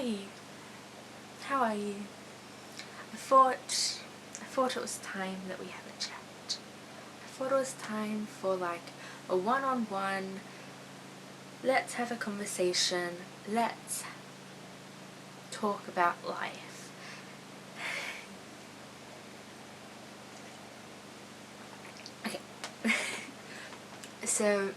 Hey, how are you? I thought it was time that we have a chat. I thought it was time for like a one-on-one. Let's have a conversation. Let's talk about life. Okay. So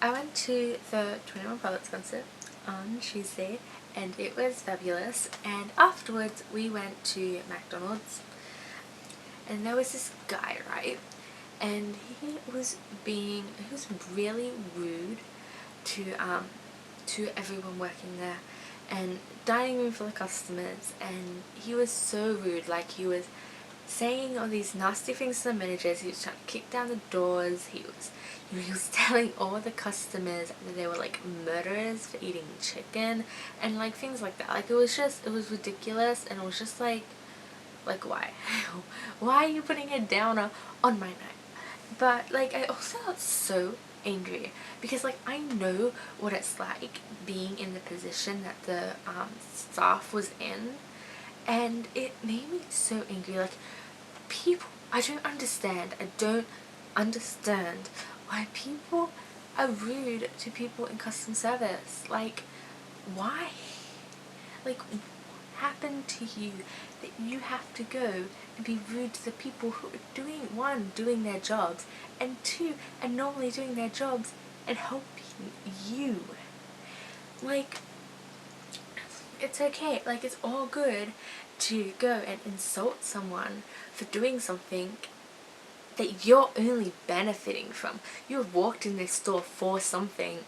I went to the 21 Pilots concert on Tuesday and it was fabulous, and afterwards we went to McDonald's and there was this guy, right? And he was really rude to everyone working there and dining room for the customers, and he was so rude. Like, he was saying all these nasty things to the managers. He was trying to kick down the doors. He was telling all the customers that they were like murderers for eating chicken and like things like that. Like, it was ridiculous, and it was just like why? Why are you putting a downer on my night? But like, I also got so angry because like I know what it's like being in the position that the staff was in, and it made me so angry. Like, people, I don't understand why people are rude to people in customer service. Like, why? Like, what happened to you that you have to go and be rude to the people who are doing their jobs, and two, are normally doing their jobs and helping you? Like, it's okay. Like, it's all good to go and insult someone for doing something that you're only benefiting from. You have walked in this store for something,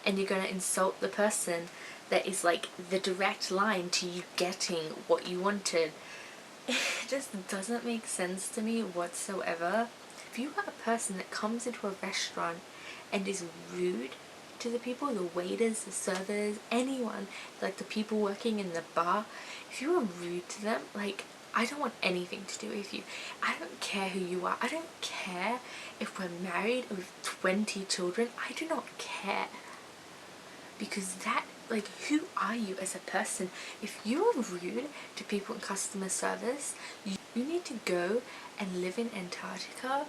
and you're gonna insult the person that is like the direct line to you getting what you wanted. It just doesn't make sense to me whatsoever. If you are a person that comes into a restaurant and is rude to the people, the waiters, the servers, anyone, like the people working in the bar, if you are rude to them, like, I don't want anything to do with you. I don't care who you are. I don't care if we're married with 20 children. I do not care. Because that, like, who are you as a person? If you are rude to people in customer service, you need to go and live in Antarctica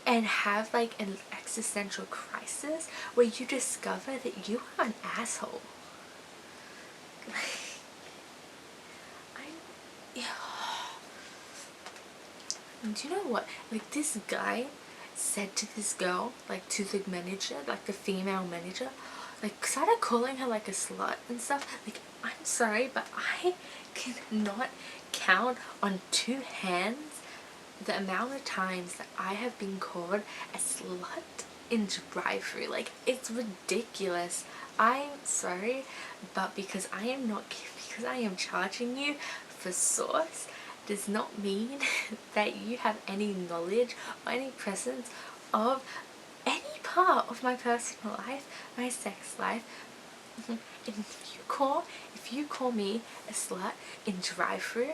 and have like an existential crisis where you discover that you are an asshole. Yeah. And do you know what? Like, this guy said to this girl, like to the manager, like the female manager, like started calling her like a slut and stuff. Like, I'm sorry, but I cannot count on two hands the amount of times that I have been called a slut in drive-thru. Like, it's ridiculous. I'm sorry, but because I am charging you for sauce does not mean that you have any knowledge or any presence of any part of my personal life, my sex life. If you call me a slut in drive-thru,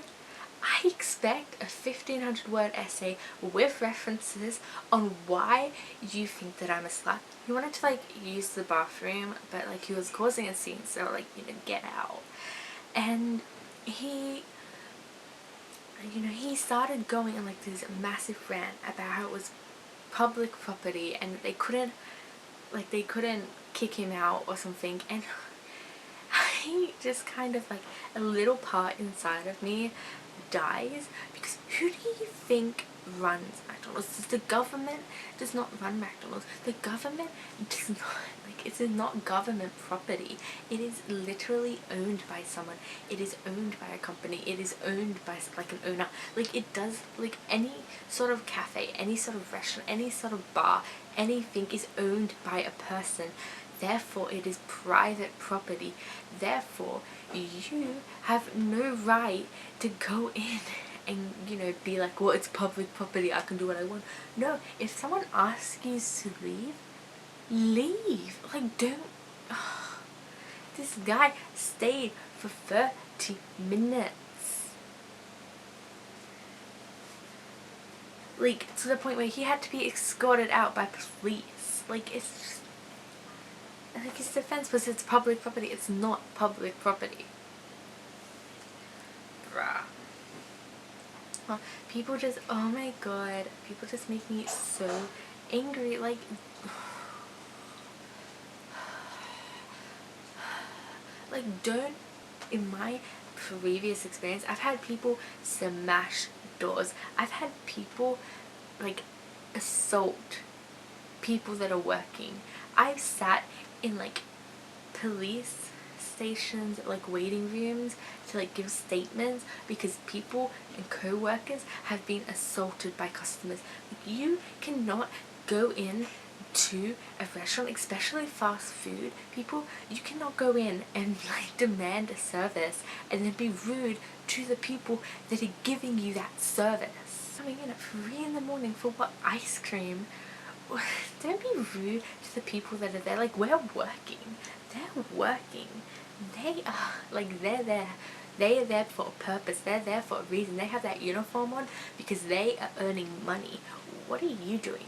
I expect a 1,500 word essay with references on why you think that I'm a slut. He wanted to like use the bathroom, but like he was causing a scene, so like, get out. And he started going on like this massive rant about how it was public property and they couldn't kick him out or something. And I just kind of, like, a little part inside of me dies, because who do you think runs McDonald's? The government does not run McDonald's. The government does not, like, it is not government property. It is literally owned by someone. It is owned by a company. It is owned by like an owner. Like, it does, like, any sort of cafe, any sort of restaurant, any sort of bar, anything is owned by a person. Therefore, it is private property. Therefore, you have no right to go in and, be like, well, it's public property, I can do what I want. No, if someone asks you to leave. Like, don't. This guy stayed for 30 minutes. Like, to the point where he had to be escorted out by police. Like, it's just... And like his defense was, it's public property. It's not public property. Bruh. Well, people just, oh my god, people just make me so angry. Like, don't, in my previous experience, I've had people smash doors. I've had people like assault people that are working. I've sat in like police stations, like waiting rooms, to like give statements because people and co-workers have been assaulted by customers. Like, you cannot go in to a restaurant, especially fast food people, you cannot go in and like demand a service and then be rude to the people that are giving you that service. Coming in at 3 in the morning for what, ice cream? Don't be rude to the people that are there. Like, we're working. They're working. They are, like, they're there. They are there for a purpose. They're there for a reason. They have that uniform on because they are earning money. What are you doing?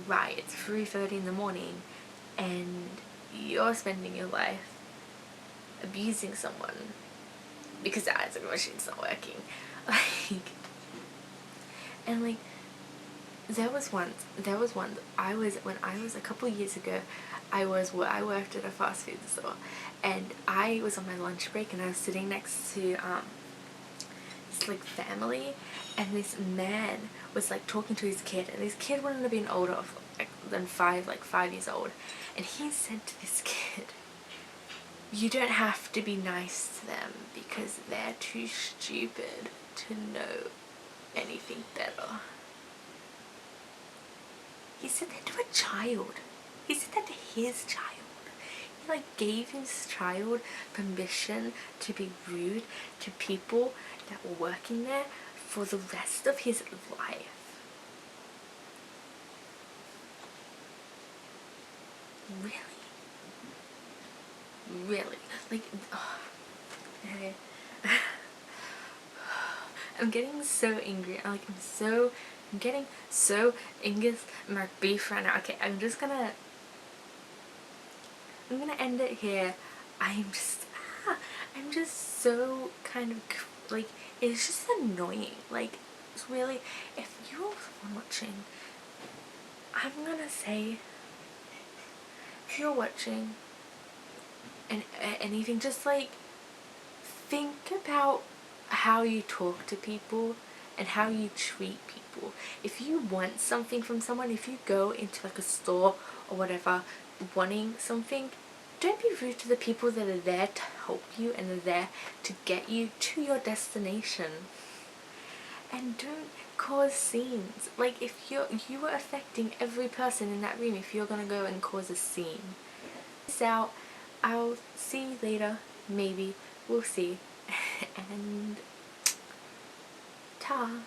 Right, it's 3:30 in the morning and you're spending your life abusing someone because the ice cream machine's not working. Like, and like, there was once when I was a couple years ago, I worked at a fast food store and I was on my lunch break and I was sitting next to this like family, and this man was like talking to his kid, and this kid wouldn't have been older than 5 years old, and he said to this kid, you don't have to be nice to them because they're too stupid to know anything better. He said that to a child. He said that to his child. He like gave his child permission to be rude to people that were working there for the rest of his life. Really? Really? Like, oh, okay. I'm getting so angry. I'm getting so angry at my beef right now. Okay, I'm gonna end it here. I'm just so kind of like, it's just annoying. Like, it's really, if you're watching, I'm gonna say, if you're watching and anything, just like think about how you talk to people and how you treat people. If you want something from someone, if you go into like a store or whatever wanting something, don't be rude to the people that are there to help you and are there to get you to your destination. And don't cause scenes. Like, if you are affecting every person in that room if you're gonna go and cause a scene. Peace out. I'll see you later. Maybe. We'll see. And ta.